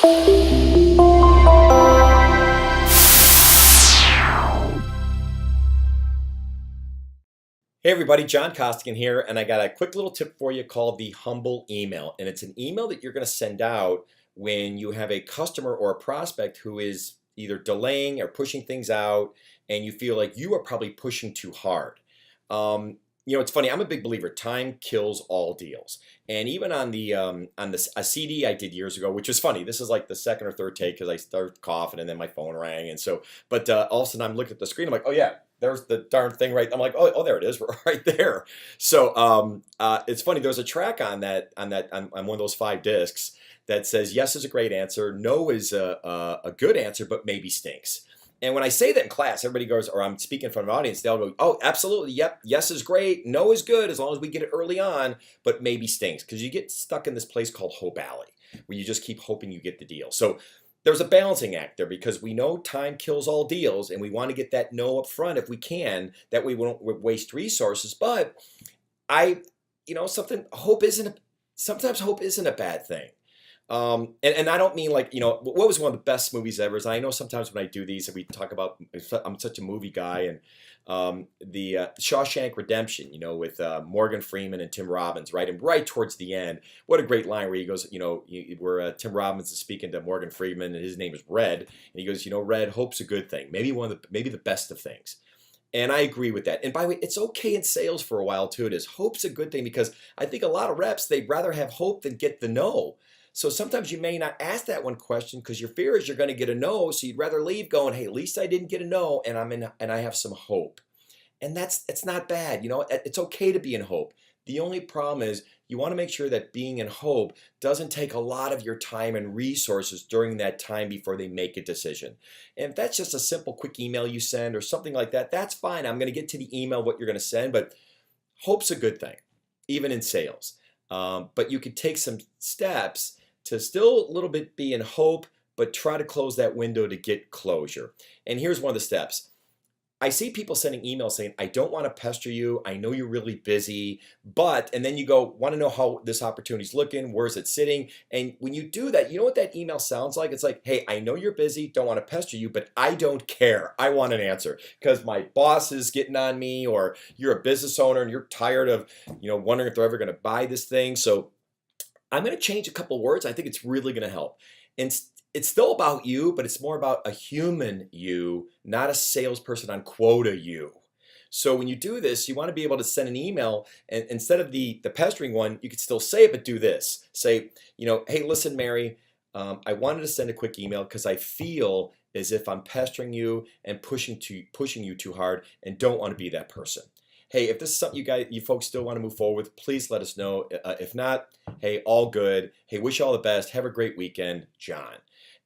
Hey everybody, John Costigan here, and I got a quick little tip for you called the humble email. And it's an email that you're going to send out when you have a customer or a prospect who is either delaying or pushing things out, and you feel like you are probably pushing too hard. It's funny. I'm a big believer. Time kills all deals. And even on a CD I did years ago, which was funny. This is like the second or third take because I started coughing and then my phone rang, and so. But all of a sudden I'm looking at the screen. I'm like, oh yeah, there's the darn thing right. I'm like, oh, there it is, right there. So it's funny. There's a track on one of those 5 discs that says yes is a great answer, no is a good answer, but maybe stinks. And when I say that in class, everybody goes, or I'm speaking in front of an audience, they'll go, oh, absolutely, yep, yes is great, no is good as long as we get it early on, but maybe stinks. Because you get stuck in this place called Hope Alley, where you just keep hoping you get the deal. So there's a balancing act there because we know time kills all deals, and we want to get that no up front if we can. That way we don't waste resources. But sometimes hope isn't a bad thing. And I don't mean like, what was one of the best movies ever? I know sometimes when I do these and we talk about, I'm such a movie guy, and the Shawshank Redemption, with Morgan Freeman and Tim Robbins, right? And right towards the end, what a great line where he goes, where Tim Robbins is speaking to Morgan Freeman, and his name is Red, and he goes, Red, hope's a good thing, maybe the best of things. And I agree with that. And by the way, it's okay in sales for a while too. It is. Hope's a good thing because I think a lot of reps, they'd rather have hope than get the no. So sometimes you may not ask that one question because your fear is you're going to get a no. So you'd rather leave going, hey, at least I didn't get a no, and I have some hope. And it's not bad. It's okay to be in hope. The only problem is you want to make sure that being in hope doesn't take a lot of your time and resources during that time before they make a decision. And if that's just a simple quick email you send or something like that, that's fine. I'm going to get to the email what you're going to send, but hope's a good thing, even in sales. But you could take some steps to still a little bit be in hope, but try to close that window to get closure. And here's one of the steps. I see people sending emails saying, I don't want to pester you. I know you're really busy, and then you go, want to know how this opportunity's looking, where's it sitting? And when you do that, you know what that email sounds like? It's like, hey, I know you're busy, don't want to pester you, but I don't care. I want an answer because my boss is getting on me, or you're a business owner and you're tired of, wondering if they're ever going to buy this thing. So I'm going to change a couple words. I think it's really going to help. And it's still about you, but it's more about a human you, not a salesperson on quota you. So when you do this, you want to be able to send an email, and instead of the pestering one, you could still say it, but do this. Say, hey, listen, Mary, I wanted to send a quick email because I feel as if I'm pestering you and pushing you too hard, and don't want to be that person. Hey, if this is something you folks still want to move forward with, please let us know. If not, hey, all good. Hey, wish you all the best. Have a great weekend, John.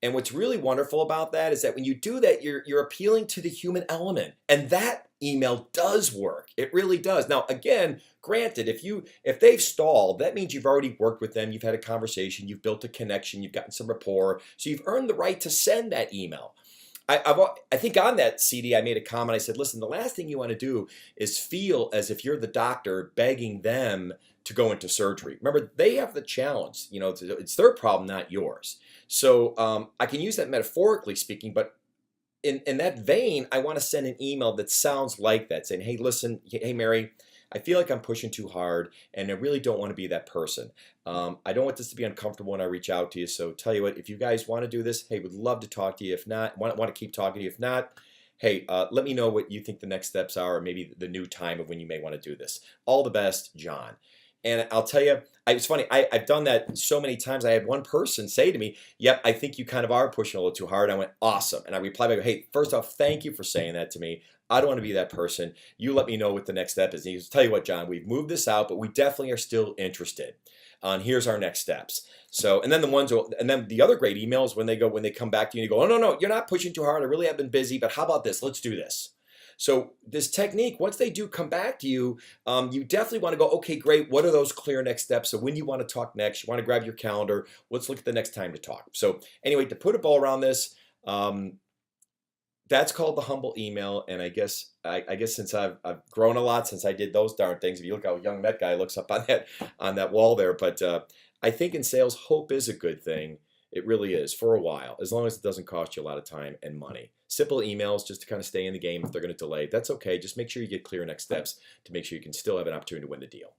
And what's really wonderful about that is that when you do that, you're appealing to the human element, and that email does work. It really does. Now, again, granted, if they've stalled, that means you've already worked with them, you've had a conversation, you've built a connection, you've gotten some rapport, so you've earned the right to send that email. I think on that CD, I made a comment. I said, listen, the last thing you want to do is feel as if you're the doctor begging them to go into surgery. Remember, they have the challenge. It's their problem, not yours. So I can use that metaphorically speaking, but in that vein, I want to send an email that sounds like that, saying, hey, listen, hey, Mary, I feel like I'm pushing too hard, and I really don't want to be that person. I don't want this to be uncomfortable when I reach out to you. So tell you what, if you guys want to do this, hey, would love to talk to you. If not, want to keep talking to you. If not, hey, let me know what you think the next steps are, or maybe the new time of when you may want to do this. All the best, John. And I'll tell you, it's funny, I've done that so many times. I had one person say to me, yep, I think you kind of are pushing a little too hard. I went, awesome. And I replied back, hey, first off, thank you for saying that to me. I don't want to be that person. You let me know what the next step is. And he goes, tell you what, John, we've moved this out, but we definitely are still interested. Here's our next steps. So, and then the other great emails when they come back to you and you go, oh, no, you're not pushing too hard. I really have been busy, but how about this? Let's do this. So this technique, once they do come back to you, you definitely want to go, okay, great. What are those clear next steps? So when you want to talk next, you want to grab your calendar. Let's look at the next time to talk. So anyway, to put a bow around this, that's called the humble email. And I guess since I've grown a lot since I did those darn things. If you look how young that guy looks up on that wall there, but I think in sales, hope is a good thing. It really is, for a while, as long as it doesn't cost you a lot of time and money. Simple emails just to kind of stay in the game. If they're going to delay, that's okay. Just make sure you get clear next steps to make sure you can still have an opportunity to win the deal.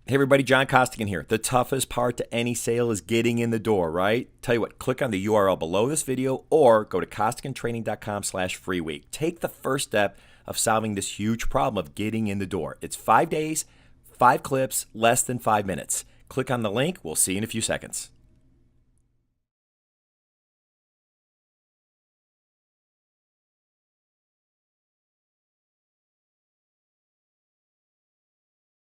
Hey everybody, John Costigan here. The toughest part to any sale is getting in the door, right? Tell you what, click on the URL below this video or go to costigantraining.com/free week. Take the first step of solving this huge problem of getting in the door. It's 5 days, 5 clips, less than 5 minutes. Click on the link. We'll see you in a few seconds.